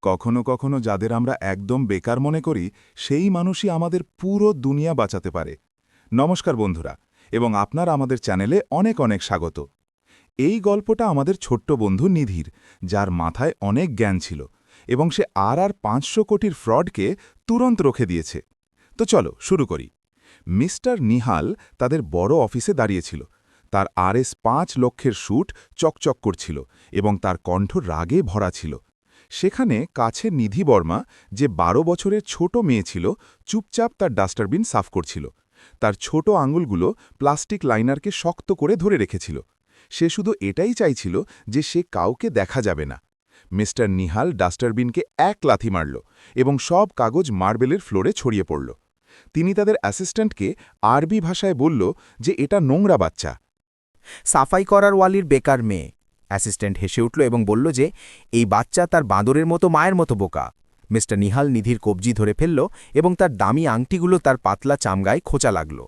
কখনো কখনো যাদের আমরা একদম বেকার মনে করি সেই মানুষই আমাদের পুরো দুনিয়া বাঁচাতে পারে। নমস্কার বন্ধুরা, এবং আপনার আমাদের চ্যানেলে অনেক অনেক স্বাগত। এই গল্পটা আমাদের ছোট্ট বন্ধু নিধির, যার মাথায় অনেক জ্ঞান ছিল এবং সে আর 500 কোটির ফ্রডকে তুরন্ত রুখে দিয়েছে। তো চলো শুরু করি। মিস্টার নিহাল তাদের বড় অফিসে দাঁড়িয়েছিল। তার RS-5 লক্ষের স্যুট চকচক করছিল এবং তার কণ্ঠ রাগে ভরা ছিল। সেখানে কাছে নিধি বর্মা, যে 12 বছরের ছোট মেয়ে ছিল, চুপচাপ তার ডাস্টারবিন সাফ করছিল। তার ছোট আঙুলগুলো প্লাস্টিক লাইনারকে শক্ত করে ধরে রেখেছিল। সে শুধু এটাই চাইছিল যে সে কাউকে দেখা যাবে না। মিস্টার নিহাল ডাস্টারবিনকে এক লাথি মারল এবং সব কাগজ মার্বেলের ফ্লোরে ছড়িয়ে পড়ল। তিনি তাদের অ্যাসিস্ট্যান্টকে আরবি ভাষায় বলল যে এটা নোংরা বাচ্চা। সাফাই করার ওয়ালির বেকার মেয়ে। অ্যাসিস্ট্যান্ট হেসে উঠল এবং বলল যে এই বাচ্চা তার বাঁদরের মতো মায়ের মতো বোকা। মিস্টার নিহাল নিধির কবজি ধরে ফেলল এবং তার দামি আংটিগুলো তার পাতলা চামগায় খোঁচা লাগল।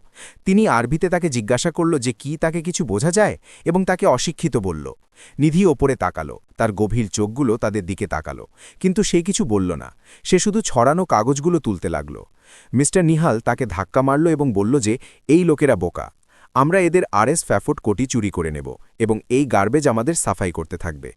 তিনি আরবিতে তাকে জিজ্ঞাসা করল যে কি তাকে কিছু বোঝা যায়, এবং তাকে অশিক্ষিত বলল। নিধি ওপরে তাকালো, তার গভীর চোখগুলো তাদের দিকে তাকালো, কিন্তু সে কিছু বলল না। সে শুধু ছড়ানো কাগজগুলো তুলতে লাগল। মিস্টার নিহাল তাকে ধাক্কা মারল এবং বলল যে এই লোকেরা বোকা। আমরা এদের RS-5 কোটি চুরি করে নেব এবং এই গার্বেজ আমাদের সাফাই করতে থাকবে।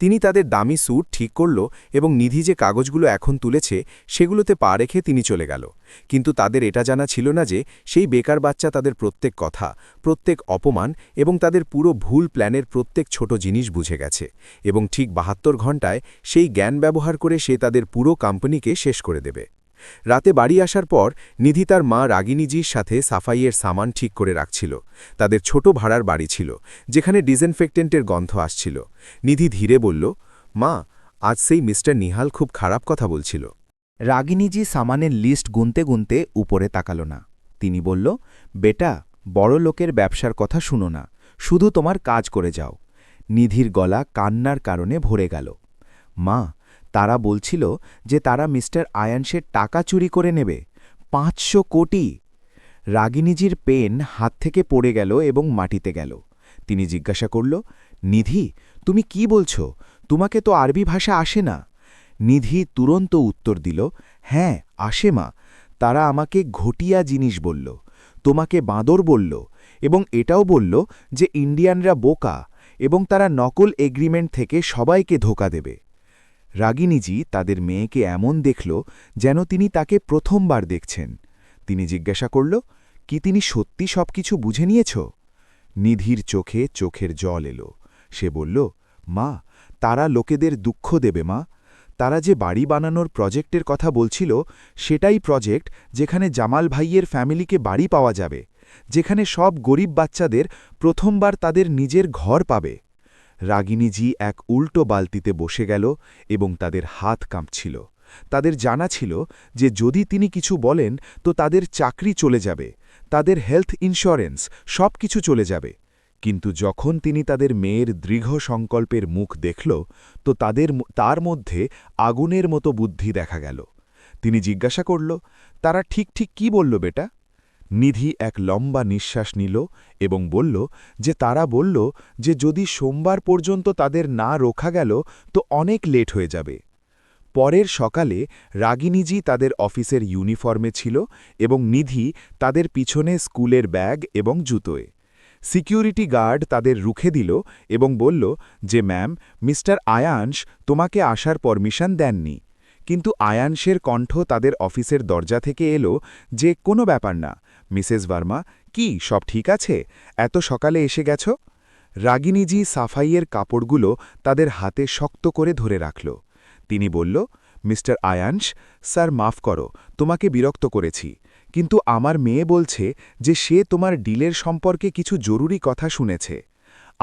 তিনি তাদের দামি স্যুট ঠিক করল এবং নিধি যে কাগজগুলো এখন তুলেছে সেগুলোতে পা রেখে তিনি চলে গেল। কিন্তু তাদের এটা জানা ছিল না যে সেই বেকার বাচ্চা তাদের প্রত্যেক কথা, প্রত্যেক অপমান এবং তাদের পুরো ভুল প্ল্যানের প্রত্যেক ছোট জিনিস বুঝে গেছে, এবং ঠিক 72 ঘণ্টায় সেই জ্ঞান ব্যবহার করে সে তাদের পুরো কোম্পানিকে শেষ করে দেবে। রাতে বাড়ি আসার পর নিধি তার মা রাগিনীজির সাথে সাফাইয়ের সামান ঠিক করে রাখছিল। তাদের ছোট ভাড়ার বাড়ি ছিল, যেখানে ডিসইনফেক্টেন্টের গন্ধ আসছিল। নিধি ধীরে বলল, মা, আজ সেই মিস্টার নিহাল খুব খারাপ কথা বলছিল। রাগিনীজি সামানের লিস্ট গুনতে গুনতে উপরে তাকাল না। তিনি বলল, বেটা, বড় লোকের ব্যবসার কথা শুনো না, শুধু তোমার কাজ করে যাও। নিধির গলা কান্নার কারণে ভরে গেল। মা, তারা বলছিল যে তারা মিস্টার আয়ানসের টাকা চুরি করে নেবে, 500 কোটি। রাগিনীজির পেন হাত থেকে পড়ে গেল এবং মাটিতে গেল। তিনি জিজ্ঞাসা করল, নিধি, তুমি কি বলছ? তোমাকে তো আরবি ভাষা আসে না। নিধি তুরন্ত উত্তর দিল, হ্যাঁ আসে মা। তারা আমাকে ঘটিয়া জিনিস বলল, তোমাকে বাঁদর বলল, এবং এটাও বলল যে ইন্ডিয়ানরা বোকা এবং তারা নকল এগ্রিমেন্ট থেকে সবাইকে ধোঁকা দেবে। রাগিনীজি তাদের মেয়েকে এমন দেখল যেন তিনি তাকে প্রথমবার দেখছেন। তিনি জিজ্ঞাসা করল, কি তিনি সত্যি সবকিছু বুঝে নিয়েছ? নিধির চোখে চোখের জল এলো। সে বলল, মা, তারা লোকেদের দুঃখ দেবে মা। তারা যে বাড়ি বানানোর প্রজেক্টের কথা বলছিল, সেটাই প্রজেক্ট যেখানে জামাল ভাইয়ের ফ্যামিলিকে বাড়ি পাওয়া যাবে, যেখানে সব গরিব বাচ্চাদের প্রথমবার তাদের নিজের ঘর পাবে। রাগিনীজি এক উল্টো বালতিতে বসে গেল এবং তাদের হাত কাঁপছিল। তাদের জানা ছিল যে যদি তিনি কিছু বলেন তো তাদের চাকরি চলে যাবে, তাদের হেলথ ইন্স্যুরেন্স, সব কিছু চলে যাবে। কিন্তু যখন তিনি তাদের মেয়ের দৃঢ় সংকল্পের মুখ দেখল, তো তার মধ্যে আগুনের মতো বুদ্ধি দেখা গেল। তিনি জিজ্ঞাসা করল, তারা ঠিক ঠিক কি বলল বেটা? নিধি এক লম্বা নিঃশ্বাস নিল এবং বলল যে তারা বলল যে যদি সোমবার পর্যন্ত তাদের না রোখা গেল তো অনেক লেট হয়ে যাবে। পরের সকালে রাগিনীজি তাদের অফিসের ইউনিফর্মে ছিল এবং নিধি তাদের পিছনে স্কুলের ব্যাগ এবং জুতোয়। সিকিউরিটি গার্ড তাদের রুখে দিল এবং বলল যে ম্যাম, মিস্টার আয়ানস তোমাকে আসার পারমিশন দেননি। কিন্তু আয়ানসের কণ্ঠ তাদের অফিসের দরজা থেকে এলো যে কোনো ব্যাপার না। মিসেস ভার্মা, কি সব ঠিক আছে? এত সকালে এসে গেছ? রাগিনীজি সাফাইয়ের কাপড়গুলো তাদের হাতে শক্ত করে ধরে রাখল। তিনি বলল, মিস্টার আয়ানস, স্যার মাফ করো, তোমাকে বিরক্ত করেছি, কিন্তু আমার মেয়ে বলছে যে সে তোমার ডিলের সম্পর্কে কিছু জরুরি কথা শুনেছে।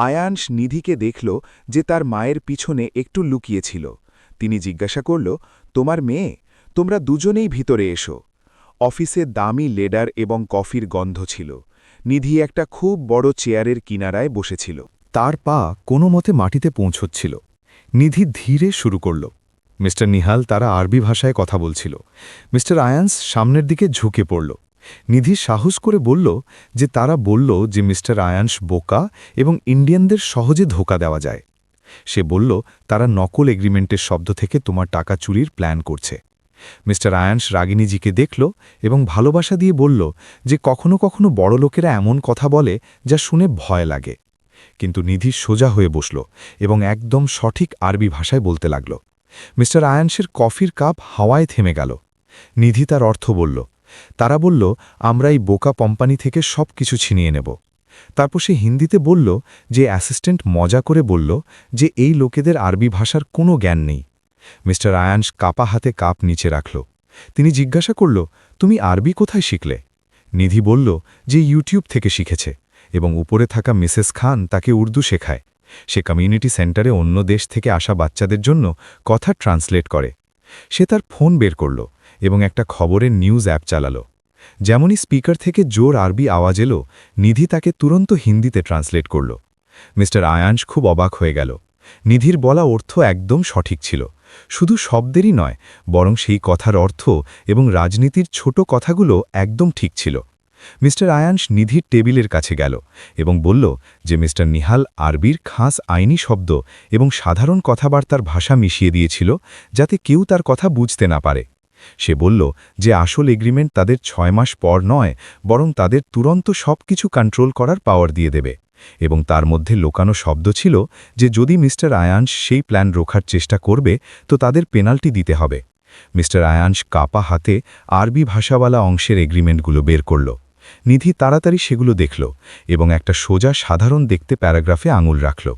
আয়ানস নিধিকে দেখল যে তার মায়ের পিছনে একটু লুকিয়েছিল। তিনি জিজ্ঞাসা করল, তোমার মেয়ে? তোমরা দুজনেই ভিতরে এসো। অফিসে দামি লেডার এবং কফির গন্ধ ছিল। নিধি একটা খুব বড় চেয়ারের কিনারায় বসেছিল। তার পা কোনো মতে মাটিতে পৌঁছচ্ছিল। নিধি ধীরে শুরু করল, মিস্টার নিহাল তারা আরবি ভাষায় কথা বলছিল। মিস্টার আয়ান্স সামনের দিকে ঝুঁকে পড়ল। নিধি সাহস করে বলল যে তারা বলল যে মিস্টার আয়ান্স বোকা এবং ইন্ডিয়ানদের সহজে ধোঁকা দেওয়া যায়। সে বলল তারা নকল এগ্রিমেন্টের শব্দ থেকে তোমার টাকা চুরির প্ল্যান করছে। মিস্টার আয়ান্স রাগিনীজিকে দেখল এবং ভালোবাসা দিয়ে বলল যে কখনো কখনো বড় লোকেরা এমন কথা বলে যা শুনে ভয় লাগে। কিন্তু নিধি সোজা হয়ে বসল এবং একদম সঠিক আরবি ভাষায় বলতে লাগল। মিস্টার আয়ান্সের কফির কাপ হাওয়ায় থেমে গেল। নিধি তার অর্থ বলল, তারা বলল আমরা এই বোকা কোম্পানি থেকে সব কিছু ছিনিয়ে নেব। তারপর সে হিন্দিতে বলল যে অ্যাসিস্ট্যান্ট মজা করে বলল যে এই লোকেদের আরবি ভাষার কোনো জ্ঞান নেই। মিস্টার আয়ান্স কাপা হাতে কাপ নিচে রাখল। তিনি জিজ্ঞাসা করল, তুমি আরবি কোথায় শিখলে? নিধি বলল যে ইউটিউব থেকে শিখেছে এবং উপরে থাকা মিসেস খান তাকে উর্দু শেখায়। সে কমিউনিটি সেন্টারে অন্য দেশ থেকে আসা বাচ্চাদের জন্য কথা ট্রান্সলেট করে। সে তার ফোন বের করল এবং একটা খবরের নিউজ অ্যাপ চালাল। যেমনই স্পিকার থেকে জোর আরবি আওয়াজ এলো, নিধি তাকে তুরন্ত হিন্দিতে ট্রান্সলেট করল। মিস্টার আয়ান্স খুব অবাক হয়ে গেল। নিধির বলা অর্থ একদম সঠিক ছিল, শুধু শব্দেরই নয় বরং সেই কথার অর্থ এবং রাজনীতির ছোট কথাগুলো একদম ঠিক ছিল। মিস্টার আয়ান্স নিধির টেবিলের কাছে গেল এবং বলল যে মিস্টার নিহাল আরবির খাস আইনি শব্দ এবং সাধারণ কথাবার্তার ভাষা মিশিয়ে দিয়েছিল যাতে কেউ তার কথা বুঝতে না পারে। সে বলল যে আসল এগ্রিমেন্ট তাদের 6 মাস পর নয় বরং তাদের তুরন্ত সব কিছু কন্ট্রোল করার পাওয়ার দিয়ে দেবে, এবং তার মধ্যে লোকানো শব্দ ছিল যে যদি মিস্টার আয়ান্স সেই প্ল্যান রোখার চেষ্টা করবে তো তাদের পেনাল্টি দিতে হবে। মিস্টার আয়ান্স কাপা হাতে আরবি ভাষাওয়ালা অংশের এগ্রিমেন্টগুলো বের করল। নিধি তাড়াতাড়ি সেগুলো দেখল এবং একটা সোজা সাধারণ দেখতে প্যারাগ্রাফে আঙুল রাখল।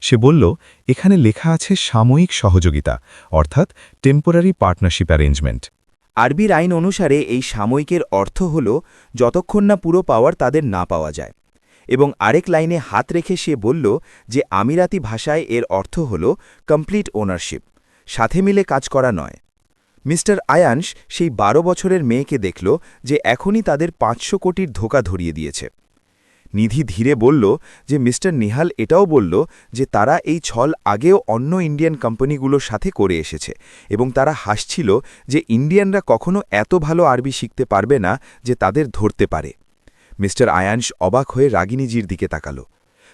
সে বলল, এখানে লেখা আছে সাময়িক সহযোগিতা, অর্থাৎ টেম্পোরারি পার্টনারশিপ অ্যারেঞ্জমেন্ট। আরবির আইন অনুসারে এই সাময়িকের অর্থ হল যতক্ষণ না পুরো পাওয়ার তাদের না পাওয়া যায়। এবং আরেক লাইনে হাত রেখে সে বলল যে আমিরাতি ভাষায় এর অর্থ হল কমপ্লিট ওনারশিপ, সাথে মিলে কাজ করা নয়। মিস্টার আয়ান্স সেই 12 বছরের মেয়েকে দেখল যে এখনই তাদের 500 কোটির ধোঁকা ধরিয়ে দিয়েছে। নিধি ধীরে বলল যে মিস্টার নিহাল এটাও বলল যে তারা এই ছল আগেও অন্য ইন্ডিয়ান কোম্পানিগুলোর সাথে করে এসেছে এবং তারা হাসছিল যে ইন্ডিয়ানরা কখনো এত ভালো আরবি শিখতে পারবে না যে তাদের ধরতে পারে। মিস্টার আয়ান্স অবাক হয়ে রাগিনীজির দিকে তাকাল।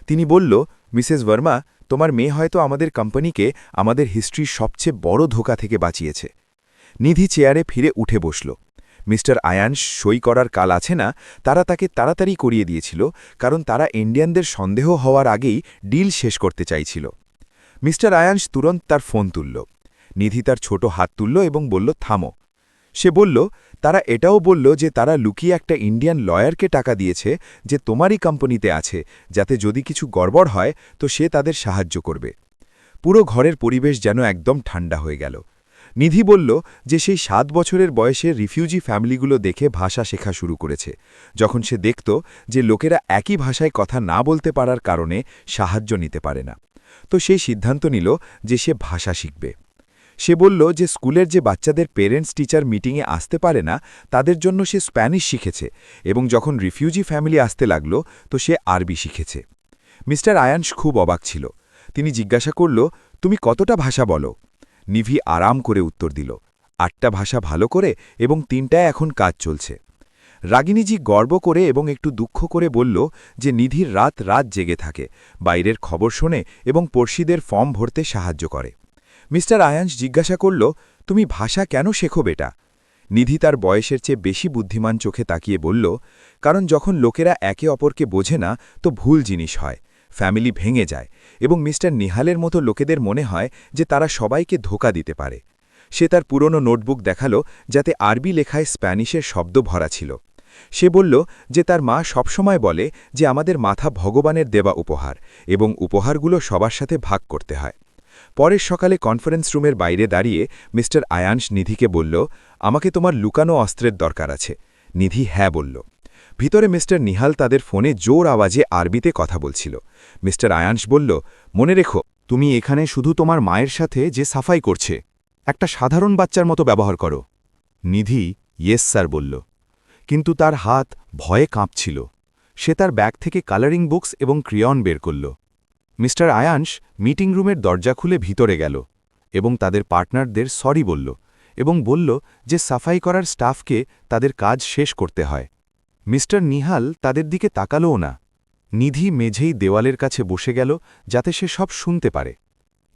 তিনি বলল, মিসেস ভার্মা, তোমার মেয়ে হয়তো আমাদের কোম্পানিকে আমাদের হিস্ট্রির সবচেয়ে বড় ধোঁকা থেকে বাঁচিয়েছে। নিধি চেয়ারে ফিরে উঠে বসল। মিস্টার আয়ান্স সই করার কাল আছে না, তারা তাকে তাড়াতাড়ি করিয়ে দিয়েছিল কারণ তারা ইন্ডিয়ানদের সন্দেহ হওয়ার আগেই ডিল শেষ করতে চাইছিল। মিস্টার আয়ান্স তুরন্ত তার ফোন তুলল। নিধি তার ছোট হাত তুলল এবং বলল, থামো। সে বলল, তারা এটাও বলল যে তারা লুকিয়ে একটা ইন্ডিয়ান লয়ারকে টাকা দিয়েছে যে তোমারই কোম্পানিতে আছে, যাতে যদি কিছু গড়বড় হয় তো সে তাদের সাহায্য করবে। পুরো ঘরের পরিবেশ যেন একদম ঠান্ডা হয়ে গেল। নিধি বলল যে সেই 7 বছরের বয়সে রিফিউজি ফ্যামিলিগুলো দেখে ভাষা শেখা শুরু করেছে, যখন সে দেখত যে লোকেরা একই ভাষায় কথা না বলতে পারার কারণে সাহায্য নিতে পারে না, তো সেই সিদ্ধান্ত নিল যে সে ভাষা শিখবে। সে বলল যে স্কুলের যে বাচ্চাদের পেরেন্টস টিচার মিটিংয়ে আসতে পারে না তাদের জন্য সে স্প্যানিশ শিখেছে, এবং যখন রিফিউজি ফ্যামিলি আসতে লাগল তো সে আরবি শিখেছে। মিস্টার আয়ান্স খুব অবাক ছিল। তিনি জিজ্ঞাসা করল, তুমি কতটা ভাষা বলো? নিভি আরাম করে উত্তর দিল, 8টা ভাষা ভালো করে এবং 3টায় এখন কাজ চলছে। রাগিনীজি গর্ব করে এবং একটু দুঃখ করে বলল যে নিধির রাত রাত জেগে থাকে, বাইরের খবর শোনে এবং পড়শিদের ফর্ম ভরতে সাহায্য করে। মিস্টার আয়ান্স জিজ্ঞাসা করল, তুমি ভাষা কেন শেখো বেটা? নিধি তার বয়সের চেয়ে বেশি বুদ্ধিমান চোখে তাকিয়ে বলল, কারণ যখন লোকেরা একে অপরকে বোঝে না তো ভুল জিনিস হয়, ফ্যামিলি ভেঙে যায় এবং মিস্টার নিহালের মতো লোকেদের মনে হয় যে তারা সবাইকে ধোঁকা দিতে পারে। সে তার পুরনো নোটবুক দেখালো যাতে আরবি লেখায় স্প্যানিশের শব্দ ভরা ছিল। সে বলল যে তার মা সবসময় বলে যে আমাদের মাথা ভগবানের দেওয়া উপহার এবং উপহারগুলো সবার সাথে ভাগ করতে হয়। পরের সকালে কনফারেন্স রুমের বাইরে দাঁড়িয়ে মিস্টার আয়ান্স নিধিকে বলল, আমাকে তোমার লুকানো অস্ত্রের দরকার আছে। নিধি হ্যাঁ বলল। ভিতরে মিস্টার নিহাল তাদের ফোনে জোর আওয়াজে আরবিতে কথা বলছিল। মিস্টার আয়ান্স বলল, মনে রেখো, তুমি এখানে শুধু তোমার মায়ের সাথে যে সাফাই করছে একটা সাধারণ বাচ্চার মতো ব্যবহার করো। নিধি ইয়েস স্যার বলল, কিন্তু তার হাত ভয়ে কাঁপছিল। সে তার ব্যাগ থেকে কালারিং বুকস এবং ক্রিয়ন বের করল। মিস্টার আয়ান্স মিটিং রুমের দরজা খুলে ভিতরে গেল এবং তাদের পার্টনারদের সরি বলল এবং বলল যে সাফাই করার স্টাফকে তাদের কাজ শেষ করতে হয়। মিস্টার নিহাল তাদের দিকে তাকালোও না। নিধি মেঝেই দেওয়ালের কাছে বসে গেল যাতে সে সব শুনতে পারে।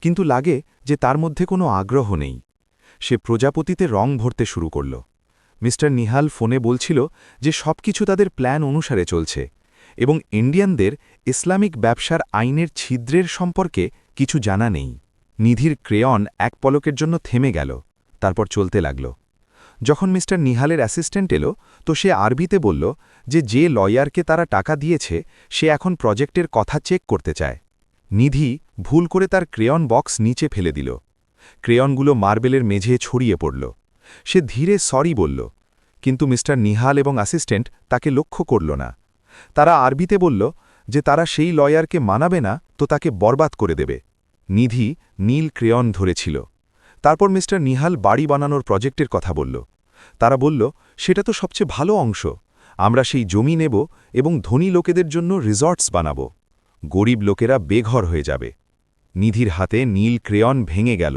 কিন্তু লাগে যে তার মধ্যে কোনো আগ্রহ নেই। সে প্রজাপতিতে রং ভরতে শুরু করল। মিস্টার নিহাল ফোনে বলছিল যে সবকিছু তাদের প্ল্যান অনুসারে চলছে এবং ইন্ডিয়ানদের ইসলামিক ব্যবসার আইনের ছিদ্রের সম্পর্কে কিছু জানা নেই। নিধির ক্রেয়ন এক পলকের জন্য থেমে গেল, তারপর চলতে লাগল। যখন মিস্টার নিহালের অ্যাসিস্ট্যান্ট এলো তো সে আরবিতে বলল যে লয়ারকে তারা টাকা দিয়েছে সে এখন প্রজেক্টের কথা চেক করতে চায়। নিধি ভুল করে তার ক্রেয়ন বক্স নিচে ফেলে দিল। ক্রেয়নগুলো মার্বেলের মেঝে ছড়িয়ে পড়ল। সে ধীরে সরি বলল, কিন্তু মিস্টার নিহাল এবং অ্যাসিস্ট্যান্ট তাকে লক্ষ্য করল না। তারা আরবিতে বলল যে তারা সেই লয়ারকে মানাবে না তো তাকে বরবাদ করে দেবে। নিধি নীল ক্রেয়ন ধরেছিল। তারপর মিস্টার নিহাল বাড়ি বানানোর প্রজেক্টের কথা বলল। তারা বলল, সেটা তো সবচেয়ে ভালো অংশ। আমরা সেই জমি নেব এবং ধনী লোকেদের জন্য রিসর্টস বানাব। গরিব লোকেরা বেঘর হয়ে যাবে। নিধির হাতে নীল ক্রেয়ন ভেঙে গেল।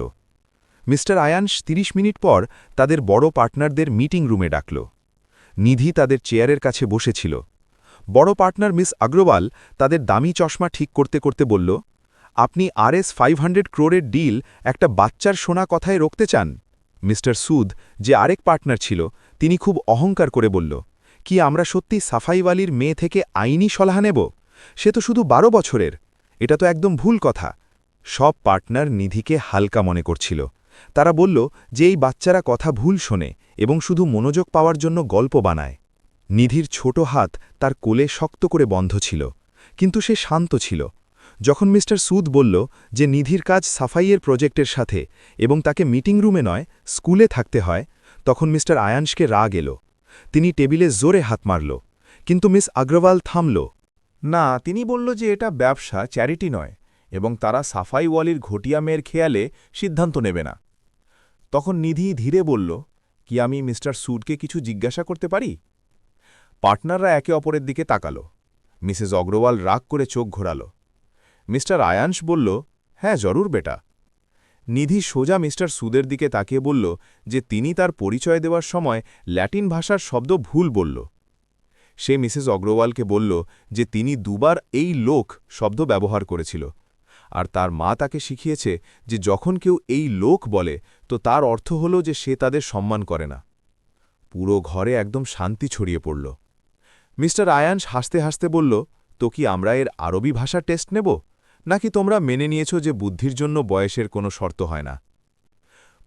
মিস্টার আয়ানস ৩০ মিনিট পর তাদের বড় পার্টনারদের মিটিং রুমে ডাকল। নিধি তাদের চেয়ারের কাছে বসেছিল। বড় পার্টনার মিস আগ্রওয়াল তাদের দামি চশমা ঠিক করতে করতে বলল, আপনি RS 500 ক্রোড়ের ডিল একটা বাচ্চার শোনা কথায় রোকতে চান? মিস্টার সুদ, যে আরেক পার্টনার ছিল, তিনি খুব অহংকার করে বলল, কি আমরা সত্যি সাফাইওয়ালির মেয়ে থেকে আইনি সলাহ নেব? সে তো শুধু 12 বছরের। এটা তো একদম ভুল কথা। সব পার্টনার নিধিকে হালকা মনে করছিল। তারা বলল যে এই বাচ্চারা কথা ভুল শোনে এবং শুধু মনোযোগ পাওয়ার জন্য গল্প বানায়। নিধির ছোট হাত তার কোলে শক্ত করে বন্ধ ছিল, কিন্তু সে শান্ত ছিল। যখন মিস্টার সুদ বলল যে নিধির কাজ সাফাইয়ের প্রজেক্টের সাথে এবং তাকে মিটিং রুমে নয় স্কুলে থাকতে হয়, তখন মিস্টার আয়ানসকে রাগ এলো। তিনি টেবিলে জোরে হাত মারল, কিন্তু মিস আগ্রওয়াল থামল। না, তিনি বলল যে এটা ব্যবসা, চ্যারিটি নয়, এবং তারা সাফাইওয়ালির ঘটিয়া মেয়ের খেয়ালে সিদ্ধান্ত নেবে না। তখন নিধি ধীরে বলল, কি আমি মিস্টার সুডকে কিছু জিজ্ঞাসা করতে পারি? পার্টনাররা একে অপরের দিকে তাকাল। মিসেস অগ্রওয়াল রাগ করে চোখ ঘোরাল। মিস্টার আয়ানস বলল, হ্যাঁ জরুর বেটা। নিধি সোজা মিস্টার সুদের দিকে তাকিয়ে বলল যে তিনি তার পরিচয় দেওয়ার সময় ল্যাটিন ভাষার শব্দ ভুল বলল। সে মিসেস অগ্রওয়ালকে বলল যে তিনি দুবার এই লোক শব্দ ব্যবহার করেছিল, আর তার মা তাকে শিখিয়েছে যে যখন কেউ এই লোক বলে তো তার অর্থ হল যে সে তাদের সম্মান করে না। পুরো ঘরে একদম শান্তি ছড়িয়ে পড়ল। মিস্টার আয়ানস হাসতে হাসতে বলল, তো কি আমরা এর আরবি ভাষা টেস্ট নেব, নাকি তোমরা মেনে নিয়েছ যে বুদ্ধির জন্য বয়সের কোনো শর্ত হয় না?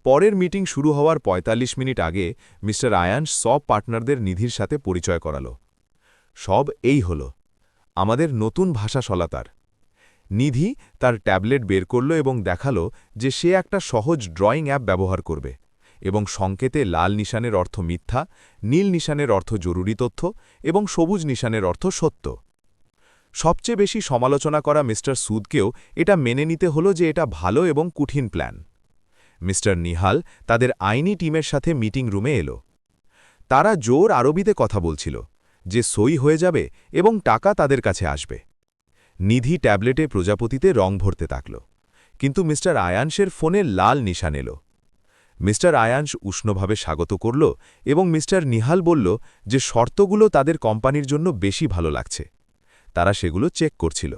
পরের মিটিং শুরু হওয়ার ৪৫ মিনিট আগে মিস্টার আয়ানস সব পার্টনারদের নিধির সাথে পরিচয় করাল। সব এই হল আমাদের নতুন ভাষা সলাতার। নিধি তার ট্যাবলেট বের করল এবং দেখালো যে সে একটা সহজ ড্রয়িং অ্যাপ ব্যবহার করবে এবং সংকেতে লাল নিশানের অর্থ মিথ্যা, নীল নিশানের অর্থ জরুরি তথ্য এবং সবুজ নিশানের অর্থ সত্য। সবচেয়ে বেশি সমালোচনা করা মিস্টার সুদকেও এটা মেনে নিতে হলো যে এটা ভালো এবং কঠিন প্ল্যান। মিস্টার নিহাল তাদের আইনি টিমের সাথে মিটিং রুমে এলো। তারা জোর আরবিতে কথা বলছিল যে সই হয়ে যাবে এবং টাকা তাদের কাছে আসবে। নিধি ট্যাবলেটে প্রজাপতিতে রং ভরতে থাকল, কিন্তু মিস্টার আয়ানসের ফোনে লাল নিশান এলো। মিস্টার আয়ানস উষ্ণভাবে স্বাগত করল এবং মিস্টার নিহাল বলল যে শর্তগুলো তাদের কোম্পানির জন্য বেশি ভালো লাগছে। তারা সেগুলো চেক করছিল।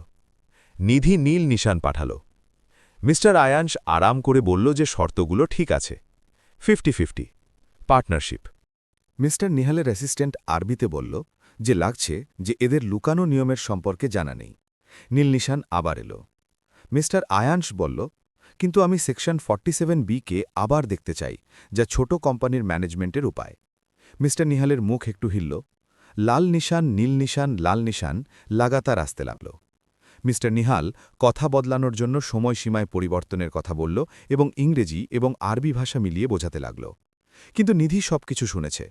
নিধি নীল নিশান পাঠাল। মিস্টার আয়ানস আরাম করে বলল যে শর্তগুলো ঠিক আছে, 50-50 পার্টনারশিপ। মিস্টার নিহালের অ্যাসিস্ট্যান্ট আরবিতে বলল যে লাগছে যে এদের লুকানো নিয়মের সম্পর্কে জানা নেই। নীল নিশান আবার এলো। মিস্টার আয়ানস বলল, কিন্তু আমি সেকশন 47B-কে আবার দেখতে চাই, যা ছোট কোম্পানির ম্যানেজমেন্টের উপায়। মিস্টার নিহালের মুখ একটু হিলল। লাল নিশান, নীল নিশান, লাল নিশান লাগাতার আসতে লাগল। মিস্টার নিহাল কথা বদলানোর জন্য সময়সীমায় পরিবর্তনের কথা বলল এবং ইংরেজি এবং আরবি ভাষা মিলিয়ে বোঝাতে লাগল। কিন্তু নিধি সবকিছু শুনেছে।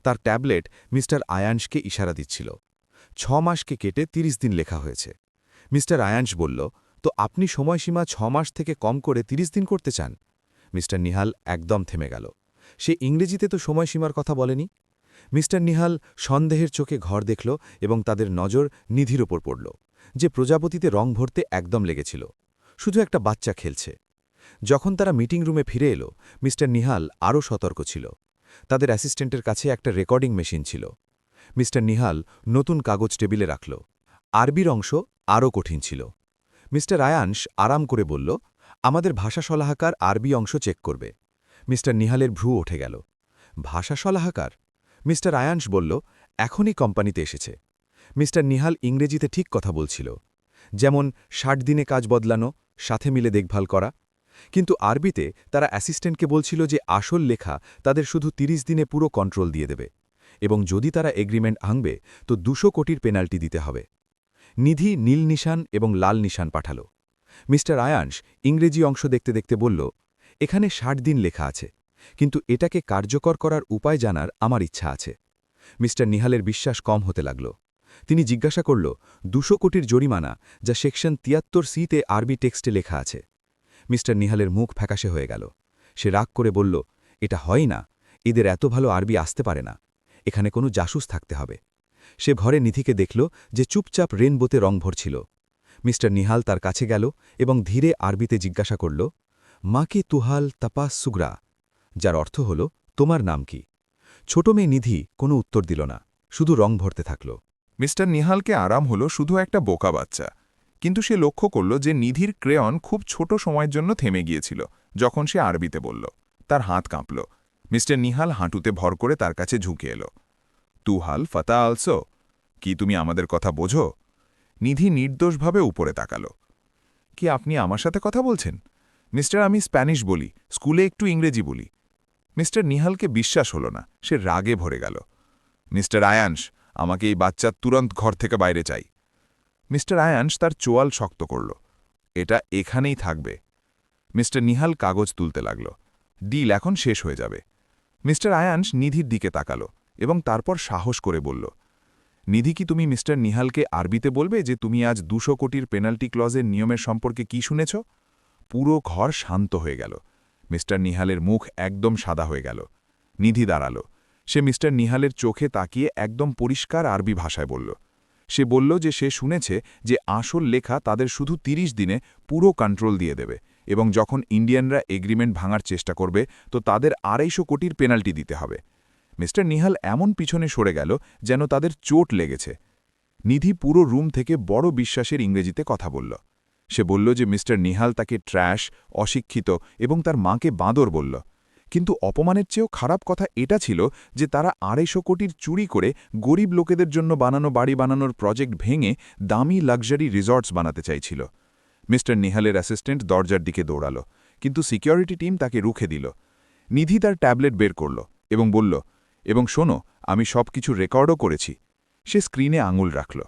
তার ট্যাবলেট মিস্টার আয়ানসকে ইশারা দিচ্ছিল। 6 মাসকে কেটে 30 দিন লেখা হয়েছে। মিস্টার আয়ানস বলল, তো আপনি সময়সীমা 6 মাস থেকে কম করে 30 দিন করতে চান? মিস্টার নিহাল একদম থেমে গেল। সে ইংরেজিতে তো সময়সীমার কথা বলেনি। মিস্টার নিহাল সন্দেহের চোখে ঘর দেখল এবং তাদের নজর নিধির ওপর পড়ল, যে প্রজাপতিতে রং ভরতে একদম লেগেছিল। শুধু একটা বাচ্চা খেলছে। যখন তারা মিটিং রুমে ফিরে এলো, মিস্টার নিহাল আরও সতর্ক ছিল। তাদের অ্যাসিস্ট্যান্টের কাছে একটা রেকর্ডিং মেশিন ছিল। মিস্টার নিহাল নতুন কাগজ টেবিলে রাখল। আরবির অংশ আরও কঠিন ছিল। মিস্টার আয়ানস আরাম করে বলল, আমাদের ভাষা সলাহকার আরবি অংশ চেক করবে। মিস্টার নিহালের ভ্রু উঠে গেল। ভাষা সলাহকার? মিস্টার আয়ানস বলল, এখনই কোম্পানিতে এসেছে। মিস্টার নিহাল ইংরেজিতে ঠিক কথা বলছিল, যেমন ৬০ দিনে কাজ বদলানো, সাথে মিলে দেখভাল করা। কিন্তু আরবিতে তারা অ্যাসিস্ট্যান্টকে বলছিল যে আসল লেখা তাদের শুধু ৩০ দিনে পুরো কন্ট্রোল দিয়ে দেবে, এবং যদি তারা এগ্রিমেন্ট ভাঙবে তো ২০০ কোটির পেনাল্টি দিতে হবে। নিধি নীল নিশান এবং লাল নিশান পাঠাল। মিস্টার আয়ানস ইংরেজি অংশ দেখতে দেখতে বলল, এখানে ৬০ দিন লেখা আছে, কিন্তু এটাকে কার্যকর করার উপায় জানার আমার ইচ্ছা আছে। মিস্টার নিহালের বিশ্বাস কম হতে লাগল। তিনি জিজ্ঞাসা করল, ২০০ কোটির জরিমানা, যা সেকশন ৭৩C-তে আরবি টেক্সটে লেখা আছে। মিস্টার নিহালের মুখ ফ্যাকাশে হয়ে গেল। সে রাগ করে বলল, এটা হয় না, এদের এত ভালো আরবি আসতে পারে না, এখানে কোনো জাসুস থাকতে হবে। সে ঘরে নিধিকে দেখল যে চুপচাপ রেনবোতে রং ভরছিল। মিস্টার নিহাল তার কাছে গেল এবং ধীরে আরবিতে জিজ্ঞাসা করল, মা কি তুহাল তাপাস সুগরা, যার অর্থ হল, তোমার নাম কি? ছোট মেয়ে নিধি কোনো উত্তর দিল না, শুধু রং ভরতে থাকল। মিস্টার নিহালকে আরাম হলো শুধু একটা বোকা বাচ্চা, কিন্তু সে লক্ষ্য করল যে নিধির ক্রেয়ন খুব ছোট সময়ের জন্য থেমে গিয়েছিল যখন সে আরবিতে বলল। তার হাত কাঁপল। মিস্টার নিহাল হাঁটুতে ভর করে তার কাছে ঝুঁকে এলো। তুহাল ফাতা আলসো, কি তুমি আমাদের কথা বোঝো? নিধি নির্দোষভাবে উপরে তাকাল। কি আপনি আমার সাথে কথা বলছেন? মিস্টার, আমি স্প্যানিশ বলি, স্কুলে একটু ইংরেজি বলি। মিস্টার নিহালকে বিশ্বাস হল না, সে রাগে ভরে গেল। মিস্টার আয়ানস, আমাকে এই বাচ্চা তুরন্ত ঘর থেকে বাইরে চাই। মিস্টার আয়ানস তার চোয়াল শক্ত করল। এটা এখানেই থাকবে। মিস্টার নিহাল কাগজ তুলতে লাগল। ডিল এখন শেষ হয়ে যাবে। মিস্টার আয়ানস নিধির দিকে তাকাল এবং তারপর সাহস করে বলল, নিধি, কি তুমি মিস্টার নিহালকে আরবিতে বলবে যে তুমি আজ ২০০ কোটির পেনাল্টি ক্লজের নিয়মের সম্পর্কে কি শুনেছ? পুরো ঘর শান্ত হয়ে গেল। মিস্টার নিহালের মুখ একদম সাদা হয়ে গেল। নিধি দাঁড়াল। সে মিস্টার নিহালের চোখে তাকিয়ে একদম পরিষ্কার আরবি ভাষায় বলল। সে বলল যে সে শুনেছে যে আসল লেখা তাদের শুধু ৩০ দিনে পুরো কন্ট্রোল দিয়ে দেবে, এবং যখন ইন্ডিয়ানরা এগ্রিমেন্ট ভাঙার চেষ্টা করবে তো তাদের ২৫০ কোটির পেনাল্টি দিতে হবে। মিস্টার নিহাল এমন পিছনে সরে গেল যেন তাদের চোট লেগেছে। নিধি পুরো রুম থেকে বড় বিশ্বাসের ইংরেজিতে কথা বলল। সে বলল যে মিস্টার নিহাল তাকে ট্র্যাশ, অশিক্ষিত এবং তার মাকে বাঁদর বলল। কিন্তু অপমানের চেয়েও খারাপ কথা এটা ছিল যে তারা ২৫০ কোটির চুরি করে গরিব লোকেদের জন্য বানানো বাড়ি বানানোর প্রজেক্ট ভেঙে দামি লাক্সারি রিসর্টস বানাতে চাইছিল। মিস্টার নিহালের অ্যাসিস্ট্যান্ট দরজার দিকে দৌড়াল, কিন্তু সিকিউরিটি টিম তাকে রুখে দিল। নিধি তার ট্যাবলেট বের করল এবং বলল, এবং শোনো, আমি সব কিছু রেকর্ডও করেছি। সে স্ক্রিনে আঙুল রাখল।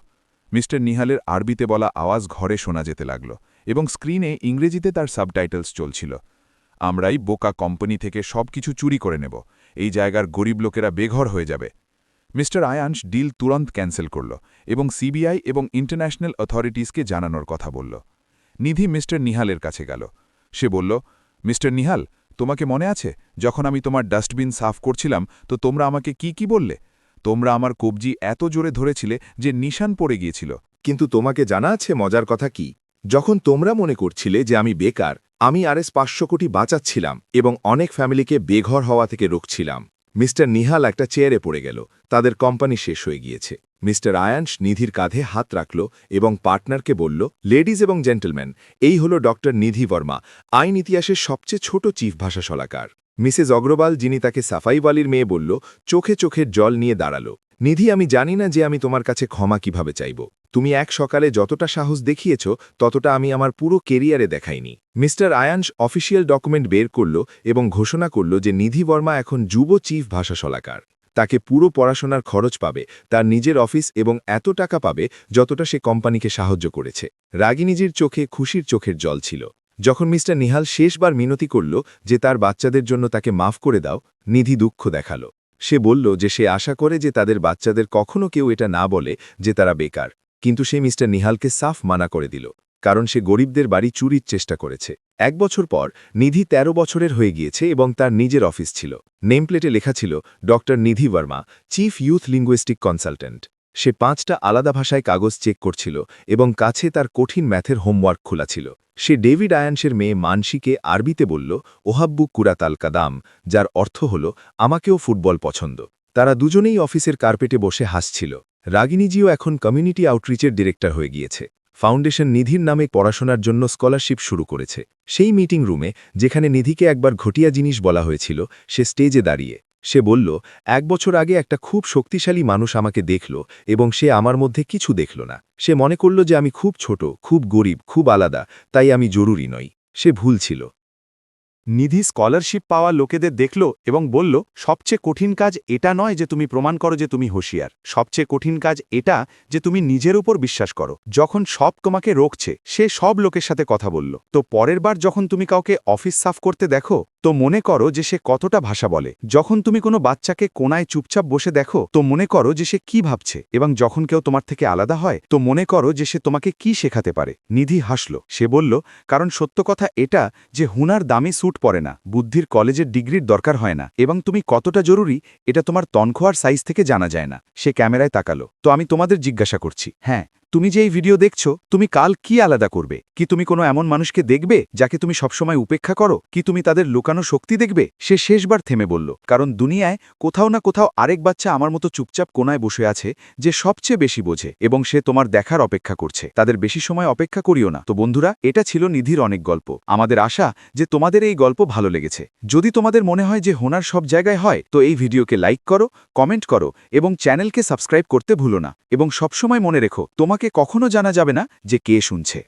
মিস্টার নিহালের আরবিতে বলা আওয়াজ ঘরে শোনা যেতে লাগল, এবং স্ক্রিনে ইংরেজিতে তার সাবটাইটেলস চলছিল। আমরাই বোকা কোম্পানি থেকে সব কিছু চুরি করে নেব, এই জায়গার গরিব লোকেরা বেঘর হয়ে যাবে। মিস্টার আয়ানস ডিল তুরন্ত ক্যান্সেল করল এবং সিবিআই এবং ইন্টারন্যাশনাল অথরিটিসকে জানানোর কথা বলল। নিধি মিস্টার নিহালের কাছে গেল। সে বলল, মিস্টার নিহাল, তোমাকে মনে আছে যখন আমি তোমার ডাস্টবিন সাফ করছিলাম তো তোমরা আমাকে কি বললে? তোমরা আমার কবজি এত জোরে ধরেছিলে যে নিশান পড়ে গিয়েছিল। কিন্তু তোমাকে জানা আছে মজার কথা কি? যখন তোমরা মনে করছিলে যে আমি বেকার, আমি আরএস ৫০০ কোটি বাঁচাচ্ছিলাম এবং অনেক ফ্যামিলিকে বেঘর হওয়া থেকে রোকছিলাম। মিস্টার নিহাল একটা চেয়ারে পড়ে গেল। তাদের কোম্পানি শেষ হয়ে গিয়েছে। মিস্টার আয়ানস নিধির কাঁধে হাত রাখল এবং পার্টনারকে বলল, লেডিজ এবং জেন্টলম্যান, এই হল ডক্টর নিধি বর্মা, আইন ইতিহাসের সবচেয়ে ছোট চিফ ভাষা সলাকার। মিসেস অগ্রওয়াল, যিনি তাকে সাফাইওয়ালির মেয়ে বলল, চোখে চোখের জল নিয়ে দাঁড়াল। নিধি, আমি জানি না যে আমি তোমার কাছে ক্ষমা কিভাবে চাইব। তুমি এক সকালে যতটা সাহস দেখিয়েছ ততটা আমি আমার পুরো কেরিয়ারে দেখাইনি। মিস্টার আয়ানস অফিসিয়াল ডকুমেন্ট বের করল এবং ঘোষণা করল যে নিধি বর্মা এখন যুব চিফ ভাষা সলাকার। তাকে পুরো পড়াশোনার খরচ পাবে, তার নিজের অফিস এবং এত টাকা পাবে যতটা সে কোম্পানিকে সাহায্য করেছে। রাগিনীজির চোখে খুশির চোখের জল ছিল। যখন মিস্টার নিহাল শেষবার মিনতি করল যে তার বাচ্চাদের জন্য তাকে মাফ করে দাও, নিধি দুঃখ দেখাল। সে বলল যে সে আশা করে যে তাদের বাচ্চাদের কখনো কেউ এটা না বলে যে তারা বেকার, কিন্তু সে মিস্টার নিহালকে সাফ মানা করে দিল, কারণ সে গরিবদের বাড়ি চুরির চেষ্টা করেছে। ১ বছর পর নিধি ১৩ বছরের হয়ে গিয়েছে এবং তার নিজের অফিস ছিল। নেমপ্লেটে লেখা ছিল doctor Nidhi Verma, chief youth linguistic consultant. সে ৫টা আলাদা ভাষায় কাগজ চেক করছিল এবং কাছে তার কঠিন ম্যাথের হোমওয়ার্ক খোলা ছিল। সে ডেভিড আয়ানসের মেয়ে মানসিকে আরবিতে বলল, ওহাব্বু কুরাতাল কাদাম, যার অর্থ হল আমাকেও ফুটবল পছন্দ। তারা দুজনেই অফিসের কার্পেটে বসে হাসছিল। রাগিনীজিও এখন কমিউনিটি আউটরিচের ডিরেক্টর হয়ে গিয়েছে। ফাউন্ডেশন নিধির নামে পড়াশোনার জন্য স্কলারশিপ শুরু করেছে। সেই মিটিং রুমে যেখানে নিধিকে একবার ঘটিয়া জিনিস বলা হয়েছিল, সে স্টেজে দাঁড়িয়ে সে বলল, ১ বছর আগে একটা খুব শক্তিশালী মানুষ আমাকে দেখল এবং সে আমার মধ্যে কিছু দেখল না। সে মনে করল যে আমি খুব ছোট, খুব গরিব, খুব আলাদা, তাই আমি জরুরি নই। সে ভুল ছিল। নিধি স্কলারশিপ পাওয়া লোকেদের দেখল এবং বলল, সবচেয়ে কঠিন কাজ এটা নয় যে তুমি প্রমাণ করো যে তুমি হুঁশিয়ার। সবচেয়ে কঠিন কাজ এটা যে তুমি নিজের উপর বিশ্বাস করো। যখন সব তোমাকে রোকছে, সে সব লোকের সাথে কথা বলল। তো পরের বার যখন তুমি কাউকে অফিস সাফ করতে দেখো, তো মনে করো যে সে কতটা ভাষা বলে। যখন তুমি কোনো বাচ্চাকে কোনায় চুপচাপ বসে দেখো, তো মনে করো যে সে কি ভাবছে। এবং যখন কেউ তোমার থেকে আলাদা হয়, তো মনে করো যে সে তোমাকে কি শেখাতে পারে। নিধি হাসল। সে বলল, কারণ সত্য কথা এটা যে হুনার দামি স্যুট পরে না, বুদ্ধির কলেজের ডিগ্রির দরকার হয় না, এবং তুমি কতটা জরুরি এটা তোমার তনখোয়ার সাইজ থেকে জানা যায় না। সে ক্যামেরায় তাকালো। তো আমি তোমাদের জিজ্ঞাসা করছি, হ্যাঁ, তুমি যে এই ভিডিও দেখছো, তুমি কাল কি আলাদা করবে? কি তুমি কোনো এমন মানুষকে দেখবে যাকে তুমি সবসময় উপেক্ষা করো? কি তুমি তাদের লুকানো শক্তি দেখবে? সে শেষবার থেমে বলল, কারণ দুনিয়ায় কোথাও না কোথাও আরেক বাচ্চা আমার মতো চুপচাপ কোনায় বসে আছে, যে সবচেয়ে বেশি বোঝে, এবং সে তোমার দেখার অপেক্ষা করছে। তাদের বেশি সময় অপেক্ষা করিও না। তো বন্ধুরা, এটা ছিল নিধির অনেক গল্প। আমাদের আশা যে তোমাদের এই গল্প ভালো লেগেছে। যদি তোমাদের মনে হয় যে হোনার সব জায়গায় হয়, তো এই ভিডিওকে লাইক করো, কমেন্ট করো এবং চ্যানেলকে সাবস্ক্রাইব করতে ভুলো না। এবং সবসময় মনে রেখো, তোমাকে কখনো জানা যাবে না যে কে শুনছে।